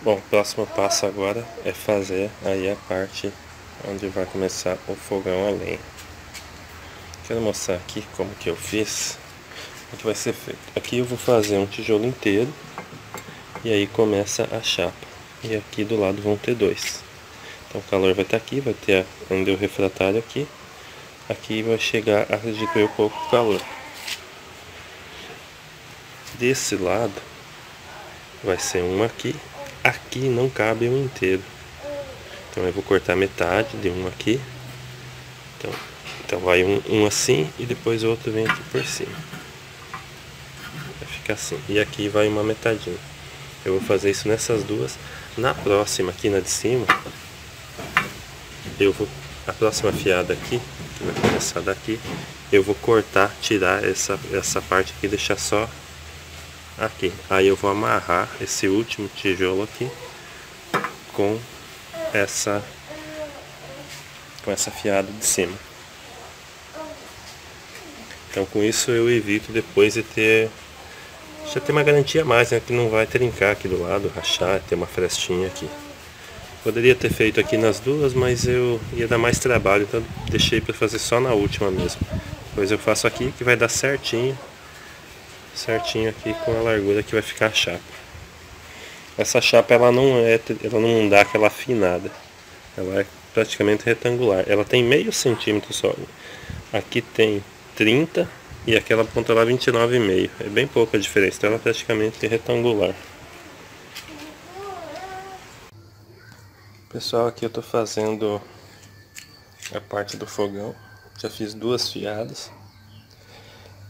Bom, o próximo passo agora é fazer aí a parte onde vai começar o fogão a lenha. Quero mostrar aqui como que eu fiz, o que vai ser feito. Aqui eu vou fazer um tijolo inteiro e aí começa a chapa. E aqui do lado vão ter dois. Então o calor vai estar aqui, vai ter ainda o refratário aqui. Aqui vai chegar a diminuir um pouco o calor. Desse lado vai ser um aqui. Aqui não cabe um inteiro. Então eu vou cortar metade de um aqui. Então vai um assim e depois o outro vem aqui por cima. Vai ficar assim. E aqui vai uma metadinha. Eu vou fazer isso nessas duas. Na próxima, aqui na de cima, a próxima fiada aqui, que vai começar daqui, eu vou cortar, tirar essa parte aqui e deixar só aqui. Aí eu vou amarrar esse último tijolo aqui com essa fiada de cima. Então com isso eu evito depois de já ter uma garantia a mais, né, que não vai trincar aqui do lado, rachar, ter uma frestinha aqui. Poderia ter feito aqui nas duas, mas eu ia dar mais trabalho, então deixei para fazer só na última mesmo. Depois eu faço aqui que vai dar certinho aqui com a largura que vai ficar a chapa. Essa chapa ela não dá aquela afinada, ela é praticamente retangular. Ela tem meio centímetro só. Aqui tem 30 e aquela ponta lá 29,5. É bem pouca a diferença, então ela é praticamente retangular. Pessoal, aqui eu tô fazendo a parte do fogão. Já fiz duas fiadas.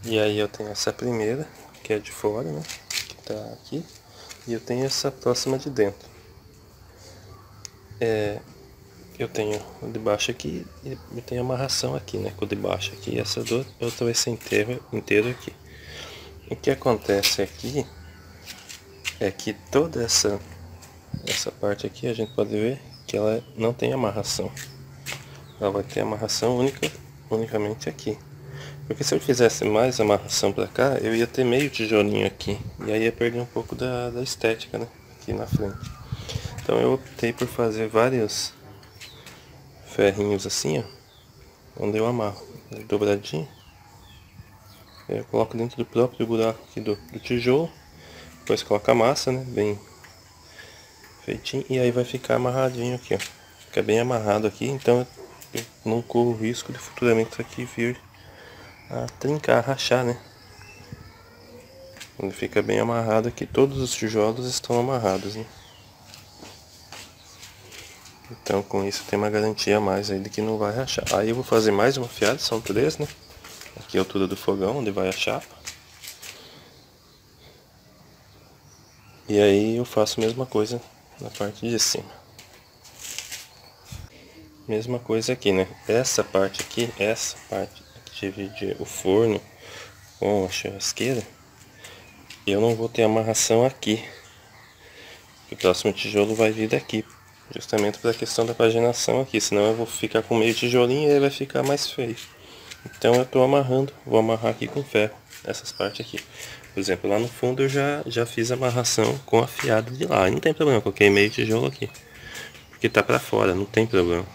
E aí eu tenho essa primeira, que é de fora, né? Que tá aqui. E eu tenho essa próxima de dentro. Eu tenho o de baixo aqui e eu tenho amarração aqui, né? Com o de baixo aqui e essa outra vai ser inteiro aqui. O que acontece aqui é que toda essa parte aqui a gente pode ver que ela não tem amarração. Ela vai ter amarração unicamente aqui. Porque se eu fizesse mais amarração pra cá, eu ia ter meio tijolinho aqui. E aí ia perder um pouco da estética, né? Aqui na frente. Então eu optei por fazer vários ferrinhos assim, ó. Onde eu amarro. Dobradinho. Eu coloco dentro do próprio buraco aqui do tijolo. Depois coloco a massa, né? Bem feitinho. E aí vai ficar amarradinho aqui, ó. Fica bem amarrado aqui. Então eu não corro o risco de futuramente isso aqui vir a trincar, a rachar, né? Ele fica bem amarrado aqui, todos os tijolos estão amarrados, né? Então com isso tem uma garantia a mais aí de que não vai rachar. Aí eu vou fazer mais uma fiada, são três, né? Aqui é a altura do fogão, onde vai a chapa. E aí eu faço a mesma coisa na parte de cima. Mesma coisa aqui, né? Essa parte aqui que divide o forno com a churrasqueira, eu não vou ter amarração aqui. O próximo tijolo vai vir daqui, justamente pela questão da paginação aqui, senão eu vou ficar com meio tijolinho e aí vai ficar mais feio. Então eu estou amarrando, vou amarrar aqui com ferro, essas partes aqui. Por exemplo, lá no fundo eu já fiz a amarração com a fiada de lá, não tem problema, coloquei meio tijolo aqui, porque tá para fora, não tem problema.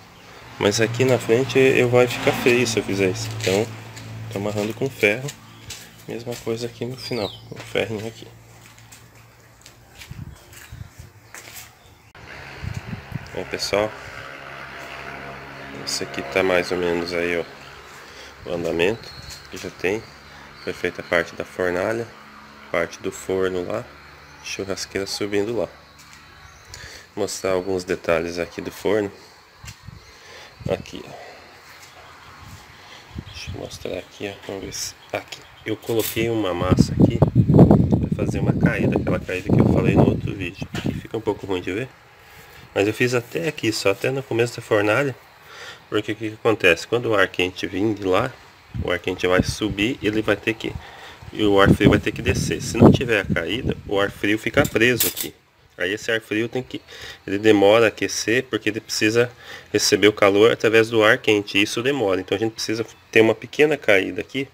Mas aqui na frente vai ficar feio se eu fizer isso, então estou amarrando com ferro, mesma coisa aqui no final, com o ferrinho aqui. Bom pessoal, esse aqui tá mais ou menos aí ó, o andamento que já tem. Foi feita a parte da fornalha, parte do forno lá, churrasqueira subindo lá. Vou mostrar alguns detalhes aqui do forno. Aqui, ó. Deixa eu mostrar aqui, ó. Vamos ver se... Aqui, eu coloquei uma massa aqui para fazer uma caída, aquela caída que eu falei no outro vídeo. Aqui fica um pouco ruim de ver, mas eu fiz até aqui, só até no começo da fornalha. Porque o que acontece? Quando o ar quente vir de lá, o ar quente vai subir e ele vai ter que... E o ar frio vai ter que descer. Se não tiver a caída, o ar frio fica preso aqui. Aí esse ar frio ele demora a aquecer porque ele precisa receber o calor através do ar quente. E isso demora. Então a gente precisa ter uma pequena caída aqui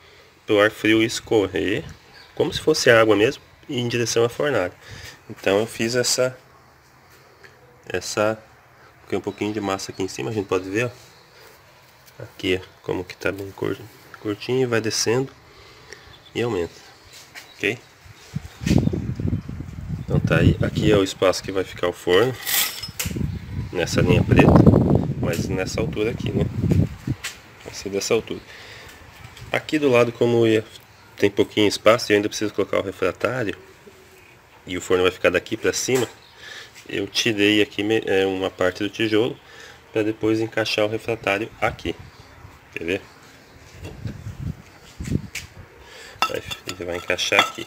para o ar frio escorrer, como se fosse água mesmo, em direção à fornalha. Então eu fiz Coloquei um pouquinho de massa aqui em cima, a gente pode ver, ó. Aqui como que tá bem curtinho, vai descendo e aumenta, ok? Então tá aí, aqui é o espaço que vai ficar o forno, nessa linha preta, mas nessa altura aqui, né? Vai ser dessa altura. Aqui do lado, como tem pouquinho espaço e eu ainda preciso colocar o refratário, e o forno vai ficar daqui pra cima, eu tirei aqui uma parte do tijolo para depois encaixar o refratário aqui. Quer ver? Ele vai encaixar aqui.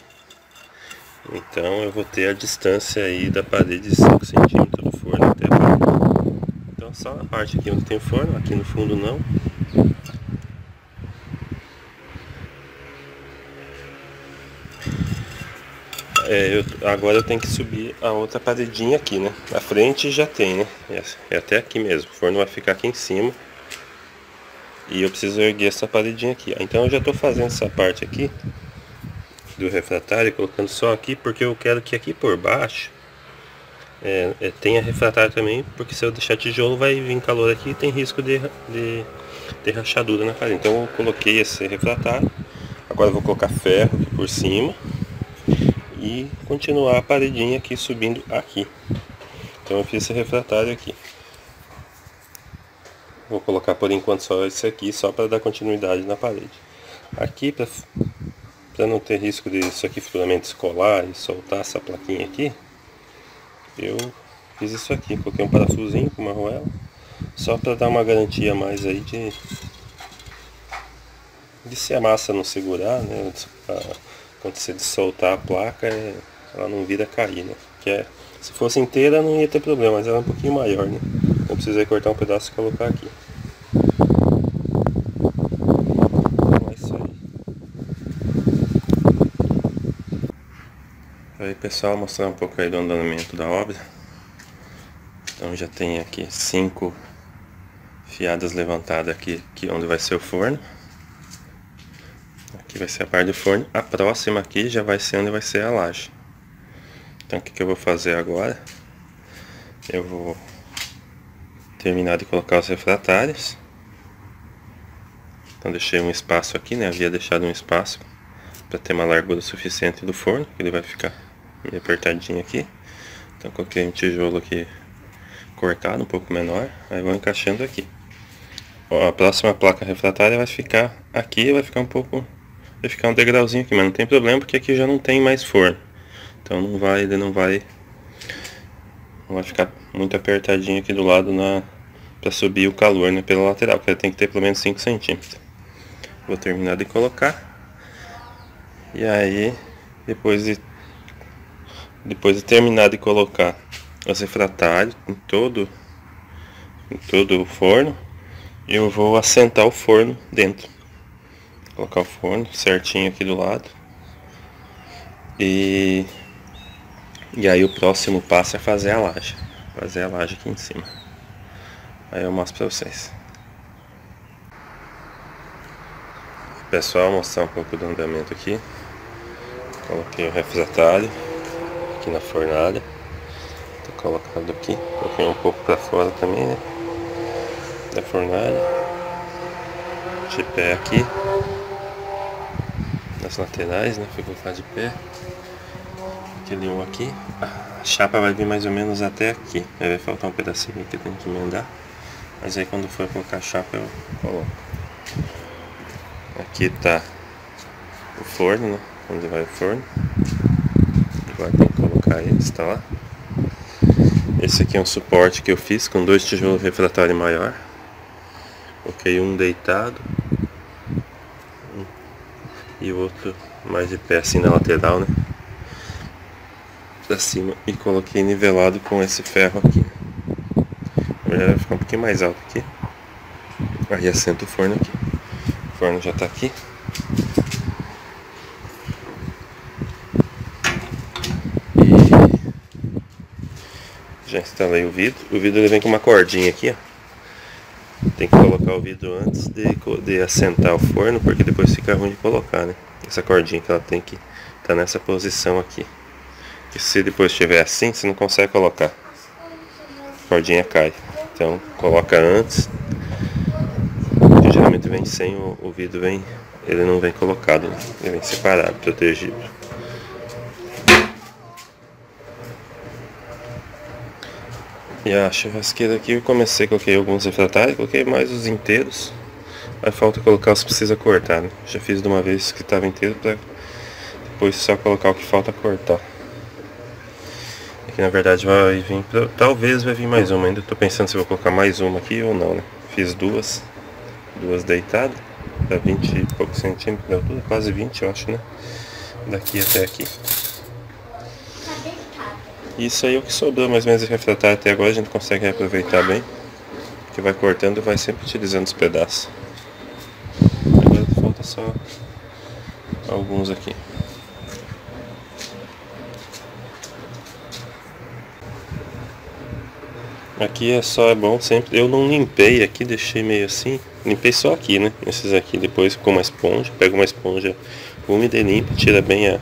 Então eu vou ter a distância aí da parede de 5 centímetros do forno até a parede. Então só a parte aqui onde tem o forno, aqui no fundo não. Agora eu tenho que subir a outra paredinha aqui, né? A frente já tem, né? É até aqui mesmo. O forno vai ficar aqui em cima. E eu preciso erguer essa paredinha aqui. Então eu já estou fazendo essa parte aqui do refratário, colocando só aqui, porque eu quero que aqui por baixo tenha refratário também, porque se eu deixar tijolo vai vir calor aqui e tem risco de rachadura na parede. Então eu coloquei esse refratário. Agora eu vou colocar ferro aqui por cima e continuar a paredinha aqui subindo aqui. Então eu fiz esse refratário aqui. Vou colocar por enquanto só esse aqui, só para dar continuidade na parede. Aqui, para não ter risco de isso aqui futuramente descolar e soltar essa plaquinha aqui, eu fiz isso aqui. Coloquei um parafusinho com uma arruela, só para dar uma garantia a mais aí de se a massa não segurar, né? Quando você soltar a placa, ela não vira cair, né? Se fosse inteira não ia ter problema, mas ela é um pouquinho maior, né? Eu precisei cortar um pedaço e colocar aqui. Então é isso aí. Aí pessoal, mostrar um pouco aí do andamento da obra. Então já tem aqui 5 fiadas levantadas aqui onde vai ser o forno. Aqui vai ser a parte do forno. A próxima aqui já vai ser onde vai ser a laje. Então o que eu vou fazer agora? Eu vou terminar de colocar os refratários. Então deixei um espaço aqui, né? Havia deixado um espaço para ter uma largura suficiente do forno, que ele vai ficar meio apertadinho aqui. Então coloquei um tijolo aqui cortado, um pouco menor, aí vou encaixando aqui. Ó, a próxima placa refratária vai ficar aqui, vai ficar um degrauzinho aqui, mas não tem problema porque aqui já não tem mais forno. Então ele não vai ficar muito apertadinho aqui do lado para subir o calor, né, pela lateral, porque tem que ter pelo menos 5 centímetros. Vou terminar de colocar. E aí, depois de terminar de colocar os refratários em todo o forno, eu vou assentar o forno dentro. Colocar o forno certinho aqui do lado. E aí o próximo passo é fazer a laje. Fazer a laje aqui em cima. Aí eu mostro pra vocês. Pessoal, mostrar um pouco do andamento aqui. Coloquei o refratário aqui na fornalha. Tô colocado aqui. Coloquei um pouco pra fora também, né? Da fornalha. De pé aqui. Nas laterais, né? Fui colocar de pé. Aquele um aqui. A chapa vai vir mais ou menos até aqui. Aí vai faltar um pedacinho aqui que eu tenho que emendar. Mas aí quando for colocar a chapa eu coloco. Aqui tá o forno, né? Onde vai o forno. Agora tem que colocar ele, está lá. Esse aqui é um suporte que eu fiz com 2 tijolos refratário maior. Coloquei um deitado e o outro mais de pé assim na lateral, né? Pra cima, e coloquei nivelado com esse ferro aqui. Na verdade vai ficar um pouquinho mais alto aqui. Aí assento o forno aqui. O forno já tá aqui. E já instalei o vidro. O vidro ele vem com uma cordinha aqui, ó. Tem que colocar o vidro antes de assentar o forno, porque depois fica ruim de colocar, né? Essa cordinha que ela tem que estar nessa posição aqui. E se depois estiver assim, você não consegue colocar. cordinha cai. Então coloca antes, que geralmente vem sem o vidro, ele não vem colocado, né? Ele vem separado, protegido. E a churrasqueira aqui eu coloquei alguns refratários, coloquei mais os inteiros. Aí falta colocar os que precisa cortar, né? Já fiz de uma vez que estava inteiro para depois só colocar o que falta cortar. Aqui na verdade vai vir, talvez vai vir mais uma, ainda estou pensando se vou colocar mais uma aqui ou não, né? Fiz duas deitadas, para 20 e poucos centímetros de altura, quase 20 eu acho, né? Daqui até aqui. Isso aí é o que sobrou mais ou menos de refratário até agora, a gente consegue reaproveitar bem, porque vai cortando e vai sempre utilizando os pedaços. Agora falta só alguns aqui. Aqui é bom sempre, eu não limpei aqui, deixei meio assim, limpei só aqui, né, esses aqui, depois com uma esponja, pego uma esponja úmida e limpa, tira bem a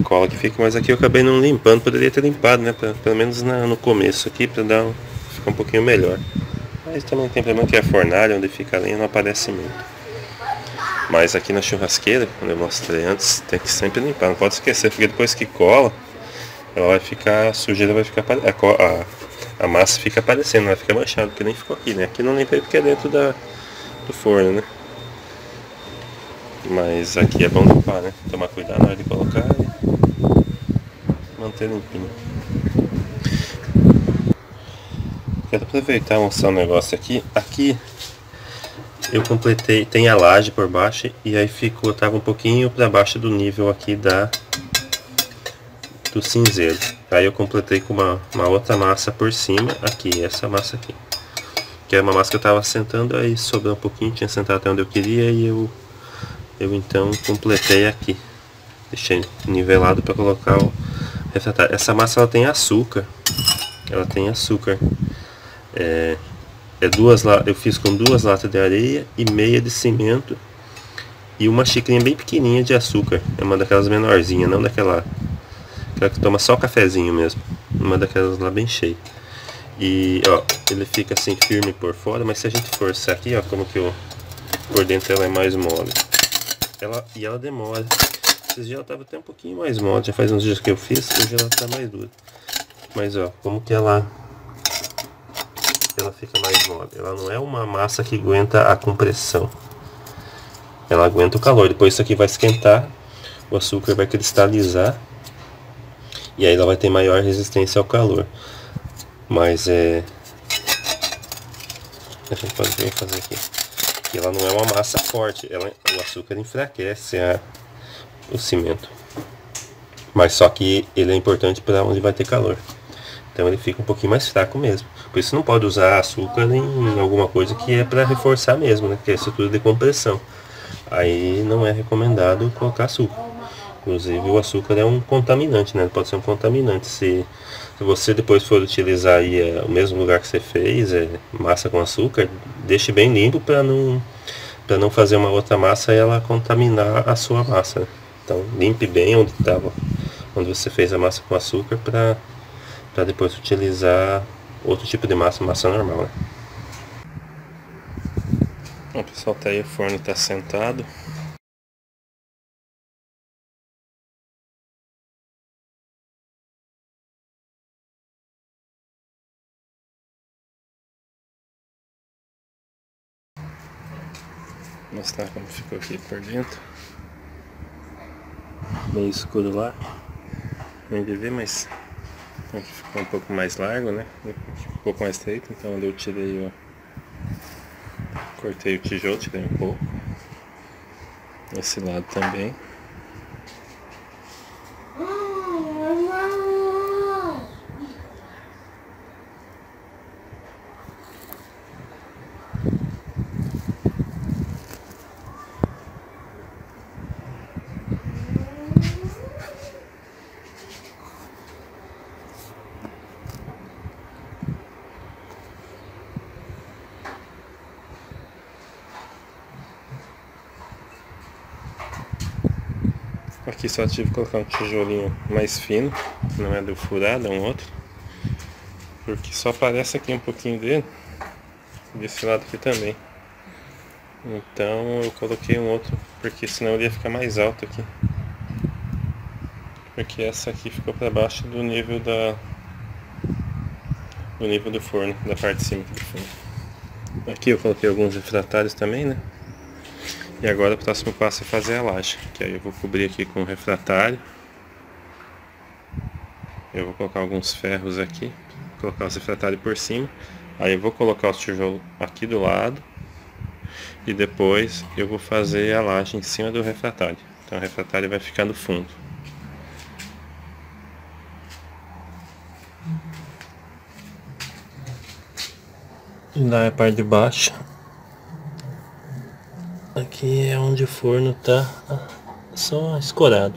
cola que fica, mas aqui eu acabei não limpando, poderia ter limpado, né, pelo menos no começo aqui, para ficar um pouquinho melhor. Mas também tem problema que a fornalha, onde fica a lenha, não aparece muito. Mas aqui na churrasqueira, quando eu mostrei antes, tem que sempre limpar, não pode esquecer, porque depois que cola, ela vai ficar, a sujeira vai ficar, a massa fica aparecendo, vai ficar manchada, porque nem ficou aqui, né? Aqui não limpei porque é dentro do forno, né? Mas aqui é bom limpar, né? Tomar cuidado na hora de colocar e manter limpinho. Quero aproveitar e mostrar um negócio aqui. Aqui eu completei, tem a laje por baixo e aí tava um pouquinho para baixo do nível aqui do cinzeiro. Aí eu completei com uma outra massa por cima, aqui, essa massa aqui. Que é uma massa que eu tava sentando, aí sobrou um pouquinho, tinha sentado até onde eu queria e eu então completei aqui. Deixei nivelado para colocar o refratário. Essa massa ela tem açúcar. Eu fiz com 2 latas de areia e meia de cimento e uma xicrinha bem pequenininha de açúcar. É uma daquelas menorzinhas, não aquela que toma só cafezinho mesmo. Uma daquelas lá bem cheia. E ó, ele fica assim firme por fora, mas se a gente forçar aqui, ó, como que por dentro ela é mais mole. Ela demora. Esses dias ela tava até um pouquinho mais mole, já faz uns dias que eu fiz, hoje ela tá mais dura. Mas ó, como que ela fica mais mole. Ela não é uma massa que aguenta a compressão. Ela aguenta o calor. Depois isso aqui vai esquentar, o açúcar vai cristalizar e aí ela vai ter maior resistência ao calor. Mas a gente pode fazer aqui. E ela não é uma massa forte. O açúcar enfraquece o cimento. Mas só que ele é importante para onde vai ter calor. Então ele fica um pouquinho mais fraco mesmo. Por isso não pode usar açúcar em alguma coisa que é para reforçar mesmo, né? Porque é estrutura de compressão. Aí não é recomendado colocar açúcar. Inclusive o açúcar é um contaminante, né? Pode ser um contaminante. Se você depois for utilizar aí o mesmo lugar que você fez, massa com açúcar, deixe bem limpo para não fazer uma outra massa e ela contaminar a sua massa, né? Então limpe bem onde você fez a massa com açúcar para depois utilizar outro tipo de massa normal, né? Bom, pessoal, tá aí, o forno tá sentado. Vou mostrar como ficou aqui por dentro. Meio escuro lá, nem de ver, mas aqui ficou um pouco mais largo, né? Um pouco mais estreito, então eu tirei cortei o tijolo, tirei um pouco. Esse lado também. Aqui só tive que colocar um tijolinho mais fino, não é do furado, é um outro. porque só aparece aqui um pouquinho dele, desse lado aqui também. Então eu coloquei um outro, porque senão ele ia ficar mais alto aqui. Porque essa aqui ficou para baixo do nível do forno, da parte de cima do forno. Aqui eu coloquei alguns refratários também, né? E agora o próximo passo é fazer a laje, que aí eu vou cobrir aqui com refratário. Eu vou colocar alguns ferros aqui, colocar os refratários por cima. Aí eu vou colocar os tijolos aqui do lado. E depois eu vou fazer a laje em cima do refratário. Então o refratário vai ficar no fundo. E lá é a parte de baixo. Aqui é onde o forno tá só escorado.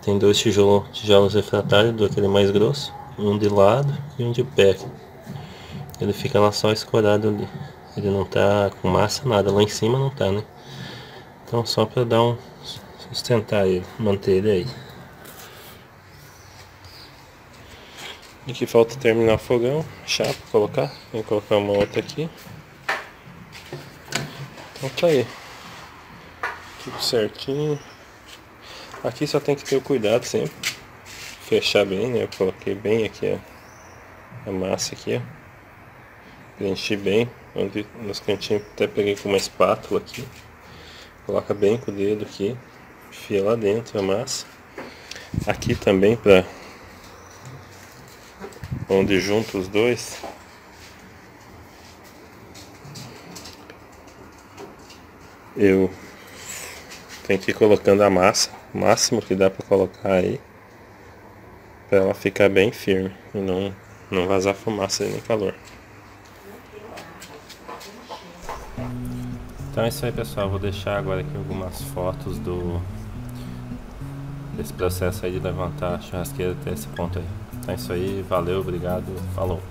Tem dois tijolos refratários, do aquele mais grosso, um de lado e um de pé. Ele fica lá só escorado ali. Ele não tá com massa, nada. Lá em cima não tá, né? Então só para dar um sustentar ele, manter ele aí. Aqui falta terminar o fogão, chapa colocar. Vou colocar uma outra aqui. Então tá aí. Tudo certinho. Aqui só tem que ter o cuidado sempre. Fechar bem, né? Eu coloquei bem aqui a massa aqui, ó. Preenchi bem, onde nos cantinhos até peguei com uma espátula aqui. Coloca bem com o dedo aqui. Enfia lá dentro a massa. Aqui também para onde junta os dois. Eu tenho que ir colocando a massa, o máximo que dá para colocar aí, para ela ficar bem firme e não vazar fumaça nem calor. Então é isso aí, pessoal, vou deixar agora aqui algumas fotos desse processo aí de levantar a churrasqueira até esse ponto aí. Então é isso aí, valeu, obrigado, falou!